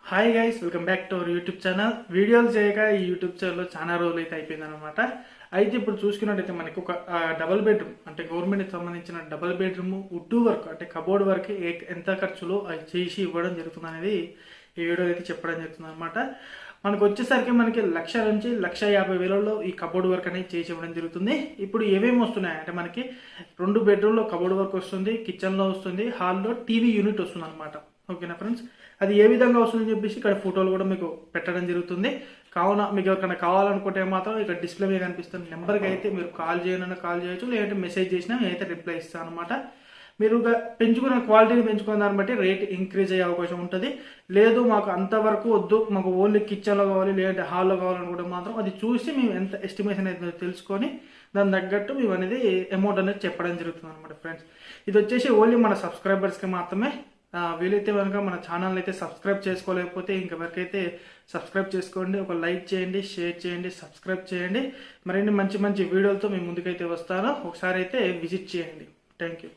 Hi guys, welcome back to our YouTube channel. వీడియోలు చేయక ఈ యూట్యూబ్ ఛానల్లో చాలా రోజులు అయితే అయిపోయిందనమాట. అయితే ఇప్పుడు చూసుకున్నట్టయితే మనకి ఒక డబుల్ బెడ్రూమ్ అంటే గవర్నమెంట్కి సంబంధించిన డబుల్ బెడ్రూమ్ వుడ్ వర్క్ అంటే కబోర్డ్ వర్క్ ఎంత ఖర్చులో అది చేసి ఇవ్వడం జరుగుతుంది అనేది ఈ వీడియోలో అయితే చెప్పడం జరుగుతుంది అనమాట. మనకు వచ్చేసరికి మనకి 1,00,000 నుంచి 1,50,000 ఈ కబోర్డ్ వర్క్ అనేది చేసి ఇవ్వడం జరుగుతుంది. ఇప్పుడు ఏమేమి వస్తున్నాయి అంటే మనకి 2 బెడ్రూమ్లో కబోర్డ్ వర్క్ వస్తుంది, కిచెన్లో వస్తుంది, హాల్లో టీవీ యూనిట్ వస్తుంది అనమాట. ఓకేనా ఫ్రెండ్స్, అది ఏ విధంగా వస్తుందని చెప్పేసి ఇక్కడ ఫోటోలు కూడా మీకు పెట్టడం జరుగుతుంది. కావున మీకు ఎవరికైనా కావాలనుకుంటే మాత్రం ఇక్కడ డిస్ప్లే మీద కనిపిస్తున్న నెంబర్కి అయితే మీరు కాల్ చేయొచ్చు, లేదంటే మెసేజ్ చేసినా నేనైతే రిప్లై ఇస్తాను అనమాట. మీరు పెంచుకున్న క్వాలిటీని పెంచుకున్న దాన్ని బట్టి రేట్ ఇంక్రీజ్ అయ్యే అవకాశం ఉంటుంది. లేదు మాకు అంతవరకు వద్దు, మాకు ఓన్లీ కిచెన్లో కావాలి లేదంటే హాల్లో కావాలనుకుంటే మాత్రం అది చూసి మేము ఎంత ఎస్టిమేషన్ అయితే తెలుసుకొని దాని తగ్గట్టు మేము అనేది అమౌంట్ అనేది చెప్పడం జరుగుతుంది అనమాట. ఫ్రెండ్స్, ఇది వచ్చేసి ఓన్లీ మన సబ్స్క్రైబర్స్కి మాత్రమే. వీలైతే కనుక మన ఛానల్ అయితే సబ్స్క్రైబ్ చేసుకోలేకపోతే ఇంకెవరికైతే సబ్స్క్రైబ్ చేసుకోండి, ఒక లైక్ చేయండి, షేర్ చేయండి, సబ్స్క్రైబ్ చేయండి. మరిన్ని మంచి మంచి వీడియోలతో మేము ముందుకైతే వస్తాను. ఒకసారి అయితే విజిట్ చేయండి. Thank you.